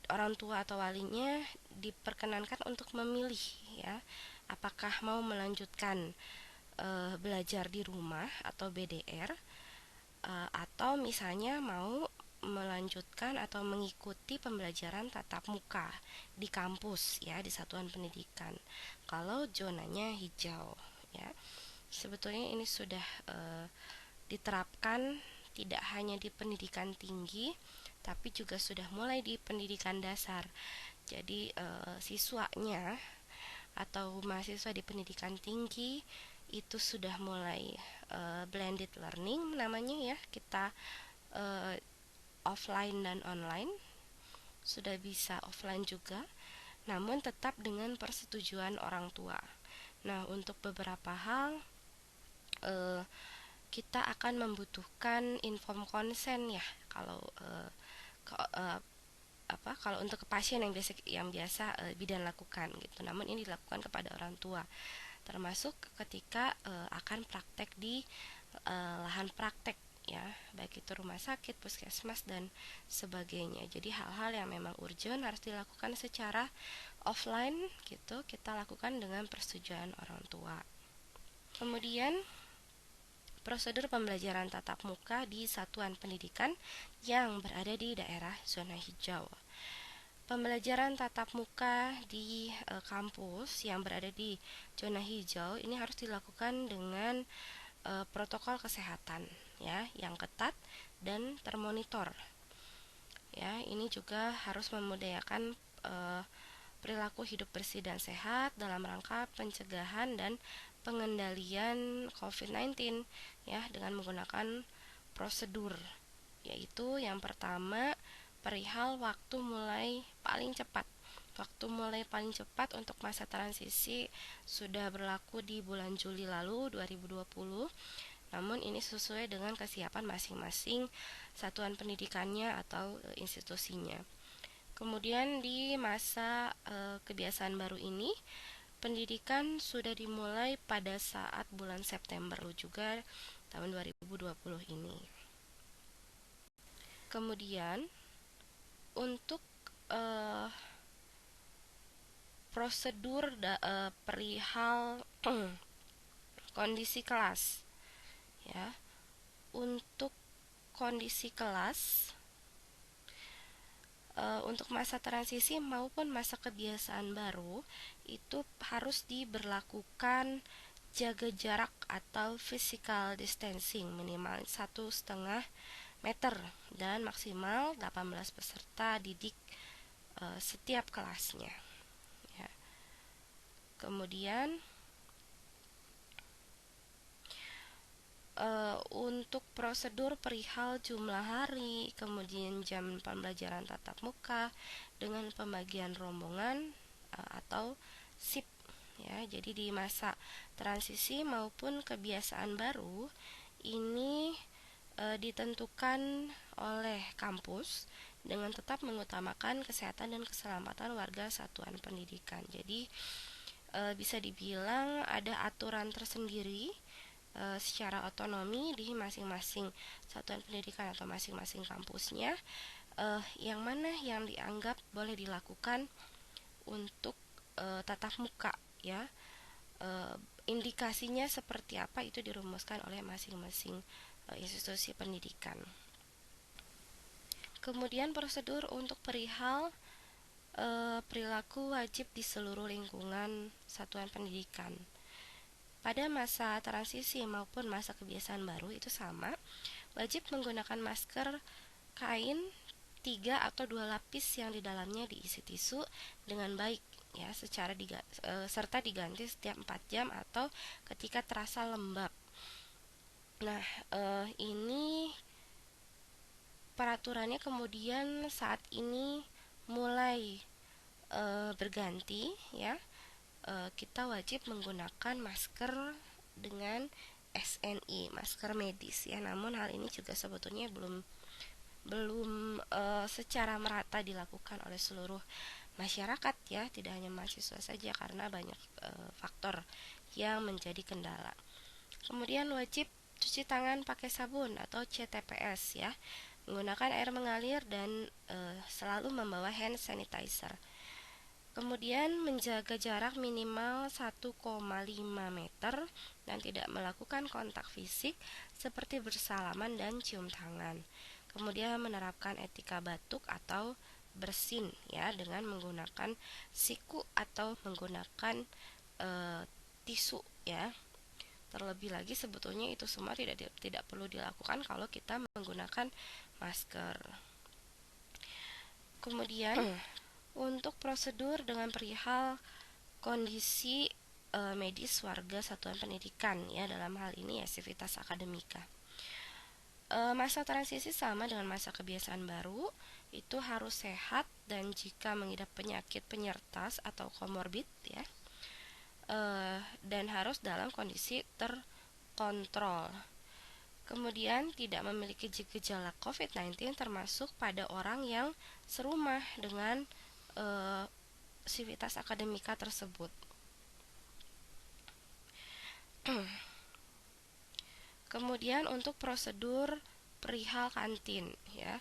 orang tua atau walinya diperkenankan untuk memilih ya, apakah mau melanjutkan belajar di rumah atau BDR, atau misalnya mau melanjutkan atau mengikuti pembelajaran tatap muka di kampus ya, di satuan pendidikan kalau zonanya hijau ya. Sebetulnya ini sudah diterapkan tidak hanya di pendidikan tinggi tapi juga sudah mulai di pendidikan dasar. Jadi siswanya atau mahasiswa di pendidikan tinggi itu sudah mulai blended learning namanya ya. Kita uh, offline dan online, sudah bisa offline juga, namun tetap dengan persetujuan orang tua. Nah, untuk beberapa hal uh, kita akan membutuhkan inform consent ya kalau ke, uh, kalau untuk pasien yang biasa bidan lakukan gitu. Namun ini dilakukan kepada orang tua, termasuk ketika akan praktek di lahan praktek ya, baik itu rumah sakit, puskesmas dan sebagainya. Jadi hal-hal yang memang urgent harus dilakukan secara offline gitu, kita lakukan dengan persetujuan orang tua. Kemudian prosedur pembelajaran tatap muka di satuan pendidikan yang berada di daerah zona hijau. Pembelajaran tatap muka di kampus yang berada di zona hijau ini harus dilakukan dengan protokol kesehatan ya yang ketat dan termonitor. Ya, ini juga harus memudayakan perilaku hidup bersih dan sehat dalam rangka pencegahan dan pengendalian COVID-19 ya, dengan menggunakan prosedur, yaitu yang pertama perihal waktu mulai paling cepat. Waktu mulai paling cepat untuk masa transisi sudah berlaku di bulan Juli lalu 2020. Namun ini sesuai dengan kesiapan masing-masing satuan pendidikannya atau institusinya. Kemudian di masa kebiasaan baru ini, pendidikan sudah dimulai pada saat bulan September juga tahun 2020 ini. Kemudian untuk uh, prosedur perihal kondisi kelas ya. Untuk kondisi kelas untuk masa transisi maupun masa kebiasaan baru itu harus diberlakukan jaga jarak atau physical distancing minimal 1,5 meter dan maksimal 18 peserta didik setiap kelasnya ya. Kemudian untuk prosedur perihal jumlah hari, kemudian jam pembelajaran tatap muka dengan pembagian rombongan atau shift ya. Jadi di masa transisi maupun kebiasaan baru ini ditentukan oleh kampus dengan tetap mengutamakan kesehatan dan keselamatan warga satuan pendidikan. Jadi bisa dibilang ada aturan tersendiri secara otonomi di masing-masing satuan pendidikan atau masing-masing kampusnya, yang mana yang dianggap boleh dilakukan untuk tatap muka, ya. Eh, Indikasinya seperti apa itu dirumuskan oleh masing-masing institusi pendidikan. Kemudian prosedur untuk perihal perilaku wajib di seluruh lingkungan satuan pendidikan. Pada masa transisi maupun masa kebiasaan baru itu sama, wajib menggunakan masker kain 3 atau 2 lapis yang di dalamnya diisi tisu dengan baik, ya, serta diganti setiap 4 jam atau ketika terasa lembab. Nah, ini peraturannya kemudian saat ini mulai berganti, ya. Kita wajib menggunakan masker dengan SNI, masker medis, ya. Namun hal ini juga sebetulnya belum belum secara merata dilakukan oleh seluruh masyarakat, ya, tidak hanya mahasiswa saja karena banyak faktor yang menjadi kendala. Kemudian wajib cuci tangan pakai sabun atau CTPS, ya, menggunakan air mengalir dan selalu membawa hand sanitizer. Kemudian menjaga jarak minimal 1,5 meter dan tidak melakukan kontak fisik seperti bersalaman dan cium tangan. Kemudian menerapkan etika batuk atau bersin, ya, dengan menggunakan siku atau menggunakan tisu, ya. Terlebih lagi sebetulnya itu semua tidak perlu dilakukan kalau kita menggunakan masker. Kemudian untuk prosedur dengan perihal kondisi medis warga satuan pendidikan, ya, dalam hal ini ya Civitas Akademika. Masa transisi sama dengan masa kebiasaan baru, itu harus sehat dan jika mengidap penyakit penyertas atau komorbid, ya, dan harus dalam kondisi terkontrol. Kemudian tidak memiliki gejala COVID-19 termasuk pada orang yang serumah dengan Civitas Akademika tersebut. Kemudian untuk prosedur perihal kantin, ya.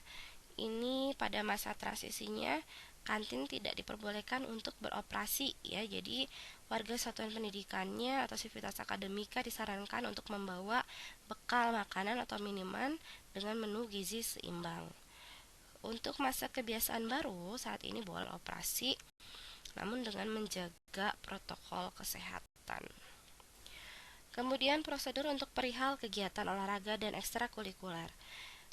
Ini pada masa transisinya kantin tidak diperbolehkan untuk beroperasi, ya. Jadi warga satuan pendidikannya atau Civitas Akademika disarankan untuk membawa bekal makanan atau minuman dengan menu gizi seimbang. Untuk masa kebiasaan baru saat ini boleh operasi namun dengan menjaga protokol kesehatan. Kemudian prosedur untuk perihal kegiatan olahraga dan ekstrakurikuler.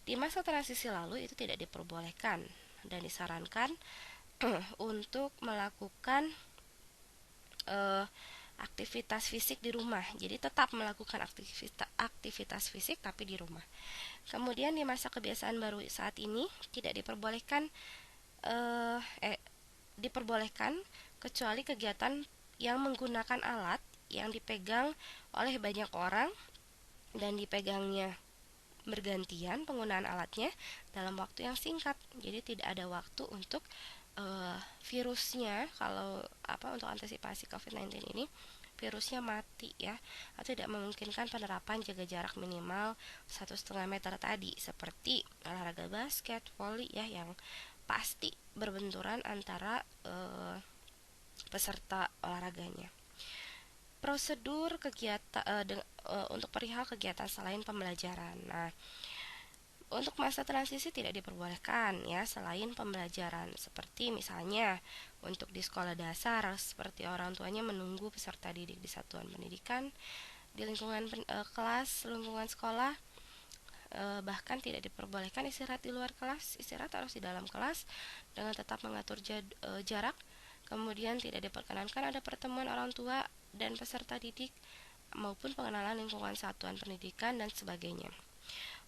Di masa transisi lalu itu tidak diperbolehkan dan disarankan untuk melakukan aktivitas fisik di rumah. Jadi tetap melakukan aktivitas fisik tapi di rumah. Kemudian di masa kebiasaan baru saat ini tidak diperbolehkan kecuali kegiatan yang menggunakan alat yang dipegang oleh banyak orang dan dipegangnya bergantian penggunaan alatnya dalam waktu yang singkat. Jadi tidak ada waktu untuk virusnya, kalau untuk antisipasi COVID-19 ini virusnya mati, ya, atau tidak memungkinkan penerapan jaga jarak minimal 1,5 meter tadi seperti olahraga basket, voli, ya, yang pasti berbenturan antara peserta olahraganya. Prosedur kegiatan untuk perihal kegiatan selain pembelajaran. Nah, untuk masa transisi tidak diperbolehkan, ya, selain pembelajaran seperti misalnya untuk di sekolah dasar seperti orang tuanya menunggu peserta didik di satuan pendidikan, di lingkungan kelas, lingkungan sekolah, bahkan tidak diperbolehkan istirahat di luar kelas. Istirahat harus di dalam kelas dengan tetap mengatur jarak. Kemudian tidak diperkenankan ada pertemuan orang tua dan peserta didik maupun pengenalan lingkungan satuan pendidikan dan sebagainya.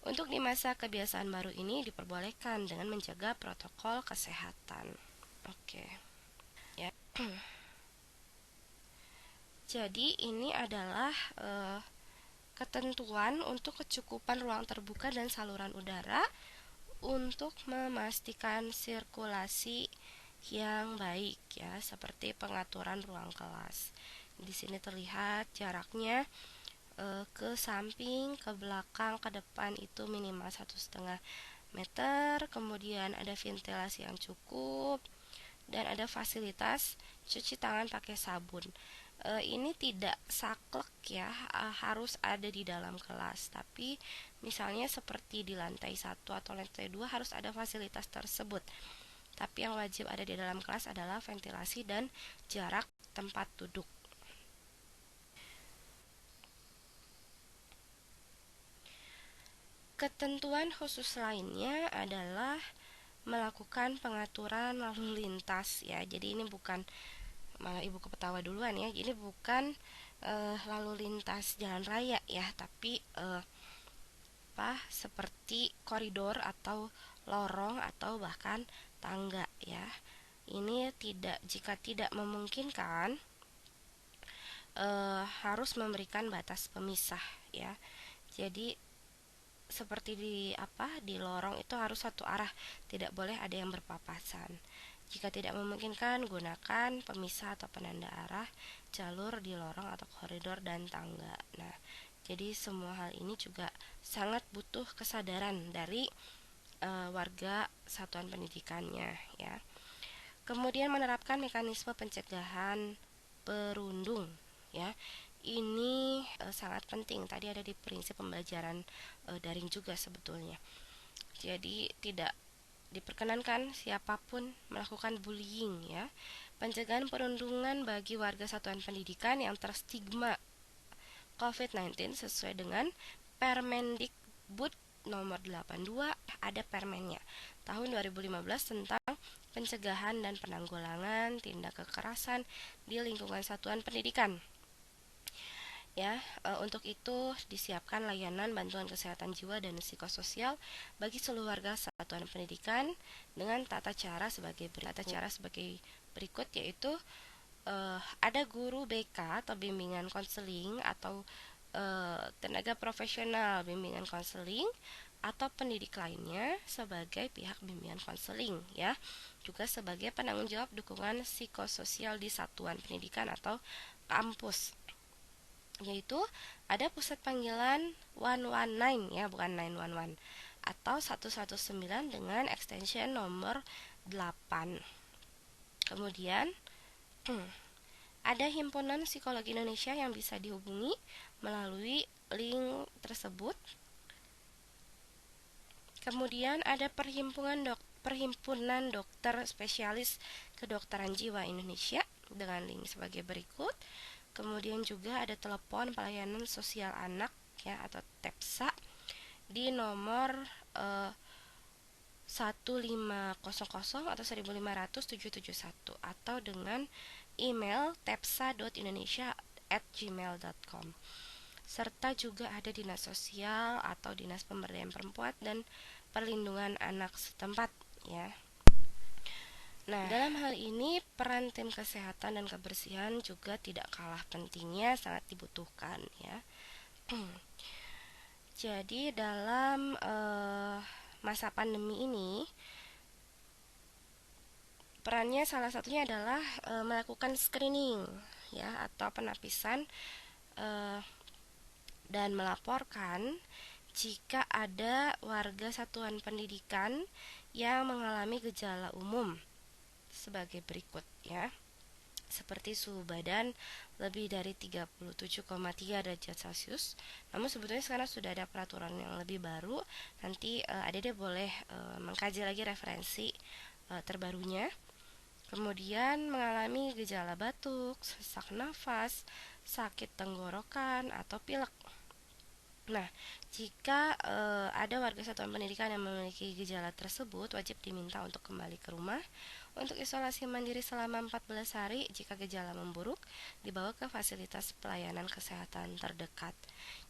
Untuk di masa kebiasaan baru ini diperbolehkan dengan menjaga protokol kesehatan. Oke. Ya. Jadi ini adalah ketentuan untuk kecukupan ruang terbuka dan saluran udara untuk memastikan sirkulasi yang baik ya, seperti pengaturan ruang kelas. Di sini terlihat jaraknya ke samping, ke belakang, ke depan itu minimal 1,5 meter. Kemudian ada ventilasi yang cukup dan ada fasilitas cuci tangan pakai sabun. Ini tidak saklek ya, harus ada di dalam kelas. Tapi misalnya seperti di lantai 1 atau lantai 2 harus ada fasilitas tersebut. Tapi yang wajib ada di dalam kelas adalah ventilasi dan jarak tempat duduk. Ketentuan khusus lainnya adalah melakukan pengaturan lalu lintas ya. Jadi ini bukan, malah ibu ketawa duluan ya. Ini bukan lalu lintas jalan raya ya, tapi seperti koridor atau lorong atau bahkan tangga ya. Ini tidak, jika tidak memungkinkan, harus memberikan batas pemisah ya. Jadi seperti di lorong itu harus satu arah, tidak boleh ada yang berpapasan. Jika tidak memungkinkan, gunakan pemisah atau penanda arah jalur di lorong atau koridor dan tangga. Nah, jadi semua hal ini juga sangat butuh kesadaran dari warga satuan pendidikannya ya. Kemudian menerapkan mekanisme pencegahan perundung ya. Ini sangat penting. Tadi ada di prinsip pembelajaran daring juga sebetulnya. Jadi tidak diperkenankan siapapun melakukan bullying ya. Pencegahan perundungan bagi warga satuan pendidikan yang terstigma COVID-19 sesuai dengan Permendikbud nomor 82, ada permennya tahun 2015 tentang pencegahan dan penanggulangan tindak kekerasan di lingkungan satuan pendidikan. Ya, untuk itu disiapkan layanan bantuan kesehatan jiwa dan psikososial bagi seluruh warga satuan pendidikan dengan tata cara sebagai berikut, yaitu ada guru BK atau bimbingan konseling atau tenaga profesional bimbingan konseling atau pendidik lainnya sebagai pihak bimbingan konseling ya, juga sebagai penanggung jawab dukungan psikososial di satuan pendidikan atau kampus, yaitu ada pusat panggilan 119 ya, bukan 911, atau 119 dengan extension nomor 8. Kemudian ada himpunan psikologi Indonesia yang bisa dihubungi melalui link tersebut. Kemudian ada perhimpunan dokter spesialis kedokteran jiwa Indonesia dengan link sebagai berikut. Kemudian juga ada telepon pelayanan sosial anak ya, atau TEPSA di nomor 1500 atau 1500771, atau dengan email tepsa.indonesia@gmail.com. Serta juga ada dinas sosial atau dinas pemberdayaan perempuan dan perlindungan anak setempat ya. Nah, dalam hal ini peran tim kesehatan dan kebersihan juga tidak kalah pentingnya, sangat dibutuhkan ya. Jadi dalam masa pandemi ini, perannya salah satunya adalah melakukan screening ya, atau penapisan dan melaporkan jika ada warga satuan pendidikan yang mengalami gejala umum sebagai berikut ya. Seperti suhu badan lebih dari 37,3 derajat Celcius. Namun sebetulnya sekarang sudah ada peraturan yang lebih baru. Nanti adik boleh mengkaji lagi referensi terbarunya. Kemudian mengalami gejala batuk, sesak nafas, sakit tenggorokan, atau pilek. Nah, jika ada warga satuan pendidikan yang memiliki gejala tersebut, wajib diminta untuk kembali ke rumah untuk isolasi mandiri selama 14 hari. Jika gejala memburuk, dibawa ke fasilitas pelayanan kesehatan terdekat.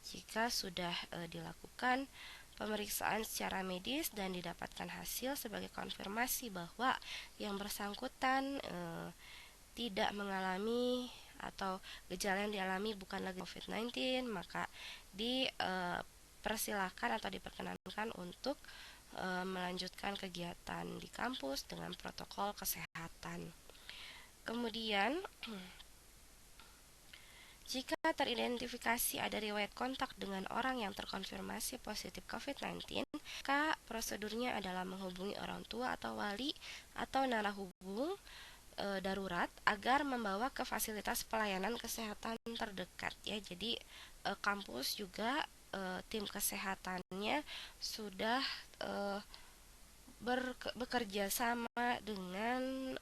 Jika sudah dilakukan pemeriksaan secara medis dan didapatkan hasil sebagai konfirmasi bahwa yang bersangkutan tidak mengalami atau gejala yang dialami bukan lagi COVID-19, maka dipersilahkan atau diperkenankan untuk melanjutkan kegiatan di kampus dengan protokol kesehatan. Kemudian, jika teridentifikasi ada riwayat kontak dengan orang yang terkonfirmasi positif COVID-19, maka prosedurnya adalah menghubungi orang tua atau wali atau narahubung darurat agar membawa ke fasilitas pelayanan kesehatan terdekat ya. Jadi kampus juga tim kesehatannya sudah bekerja sama dengan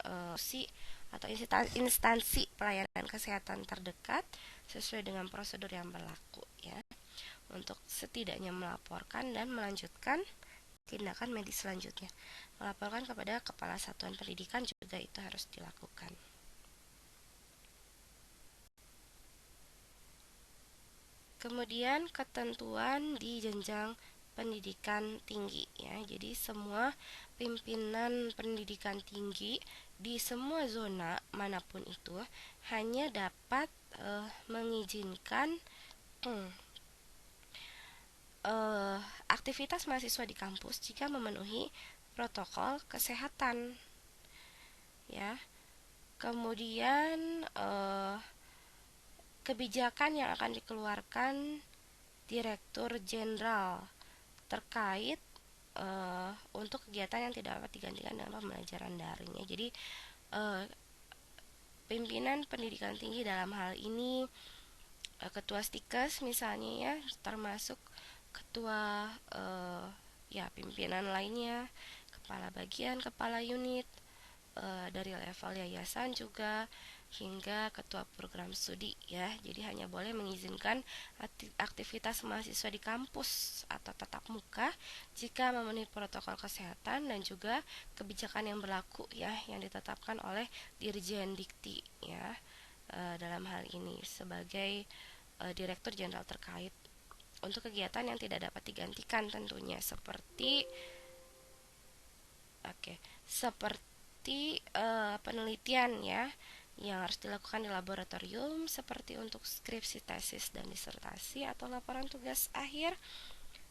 atau instansi pelayanan kesehatan terdekat sesuai dengan prosedur yang berlaku ya, untuk setidaknya melaporkan dan melanjutkan tindakan medis selanjutnya. Melaporkan kepada kepala satuan pendidikan juga itu harus dilakukan. Kemudian ketentuan di jenjang pendidikan tinggi ya. Jadi semua pimpinan pendidikan tinggi di semua zona manapun itu hanya dapat mengizinkan aktivitas mahasiswa di kampus jika memenuhi protokol kesehatan ya. Kemudian kebijakan yang akan dikeluarkan Direktur Jenderal terkait untuk kegiatan yang tidak dapat digantikan dengan pembelajaran daring ya. Jadi pimpinan pendidikan tinggi dalam hal ini ketua Stikes misalnya ya, termasuk ketua ya pimpinan lainnya, kepala bagian, kepala unit dari level yayasan juga, hingga ketua program studi ya. Jadi hanya boleh mengizinkan aktivitas mahasiswa di kampus atau tatap muka jika memenuhi protokol kesehatan dan juga kebijakan yang berlaku ya, yang ditetapkan oleh Dirjen Dikti ya, dalam hal ini sebagai Direktur Jenderal terkait untuk kegiatan yang tidak dapat digantikan tentunya, seperti seperti penelitian ya yang harus dilakukan di laboratorium, seperti untuk skripsi, tesis, dan disertasi atau laporan tugas akhir,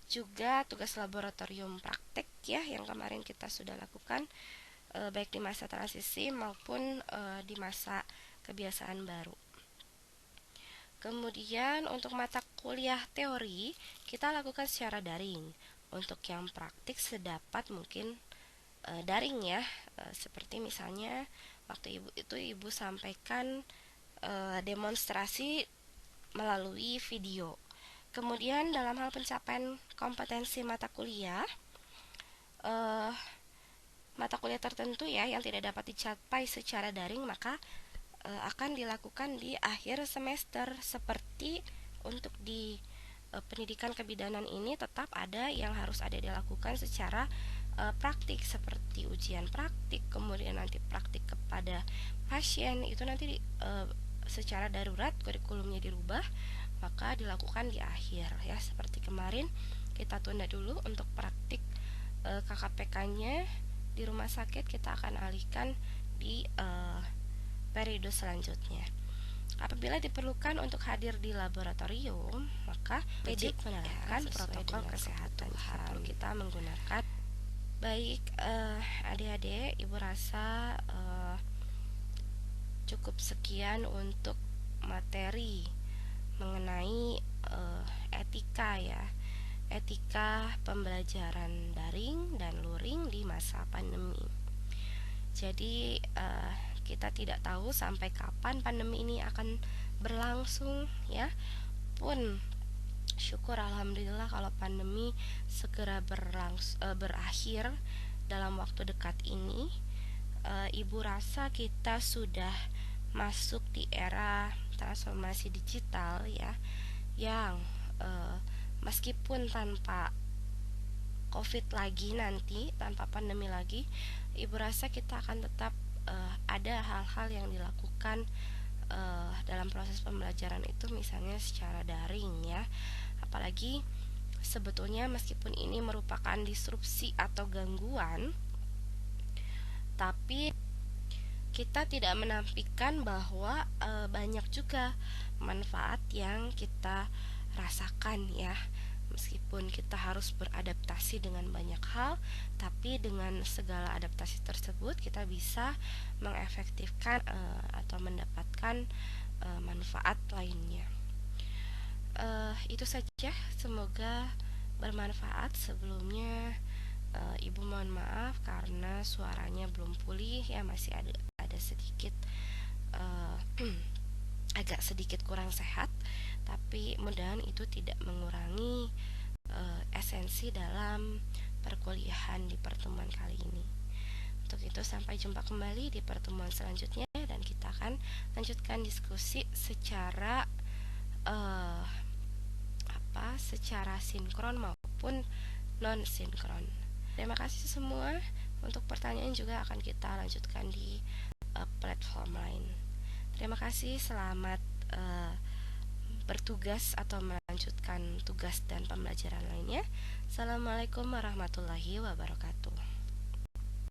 juga tugas laboratorium praktek ya yang kemarin kita sudah lakukan baik di masa transisi maupun di masa kebiasaan baru. Kemudian untuk mata kuliah teori kita lakukan secara daring. Untuk yang praktik sedapat mungkin daring ya, seperti misalnya waktu ibu sampaikan demonstrasi melalui video. Kemudian dalam hal pencapaian kompetensi mata kuliah tertentu ya yang tidak dapat dicapai secara daring, maka akan dilakukan di akhir semester. Seperti untuk di pendidikan kebidanan ini tetap ada yang harus ada dilakukan secara praktik, seperti ujian praktik, kemudian nanti praktik kepada pasien, itu nanti secara darurat kurikulumnya dirubah, maka dilakukan di akhir ya. Seperti kemarin kita tunda dulu untuk praktik KKPK-nya di rumah sakit, kita akan alihkan di periode selanjutnya. Apabila diperlukan untuk hadir di laboratorium, maka wajib menerapkan protokol kesehatan. Perlu kita menggunakan. Baik adik-adik, ibu rasa cukup sekian untuk materi mengenai etika ya, etika pembelajaran daring dan luring di masa pandemi. Jadi kita tidak tahu sampai kapan pandemi ini akan berlangsung ya. Pun syukur alhamdulillah kalau pandemi segera berakhir dalam waktu dekat ini. Ibu rasa kita sudah masuk di era transformasi digital ya, yang meskipun tanpa COVID lagi nanti, tanpa pandemi lagi, ibu rasa kita akan tetap ada hal-hal yang dilakukan dalam proses pembelajaran itu, misalnya secara daring ya. Apalagi sebetulnya meskipun ini merupakan disrupsi atau gangguan, tapi kita tidak menafikan bahwa banyak juga manfaat yang kita rasakan ya Meskipun kita harus beradaptasi dengan banyak hal, tapi dengan segala adaptasi tersebut kita bisa mengefektifkan atau mendapatkan manfaat lainnya. Itu saja, semoga bermanfaat. Sebelumnya Ibu mohon maaf karena suaranya belum pulih ya, masih ada sedikit uh, agak sedikit kurang sehat, tapi mudah-mudahan itu tidak mengurangi esensi dalam perkuliahan di pertemuan kali ini. Untuk itu sampai jumpa kembali di pertemuan selanjutnya, dan kita akan lanjutkan diskusi secara uh, secara sinkron maupun non sinkron. Terima kasih semua. Untuk pertanyaan juga akan kita lanjutkan di platform lain. Terima kasih, selamat bertugas atau melanjutkan tugas dan pembelajaran lainnya. Assalamualaikum warahmatullahi wabarakatuh.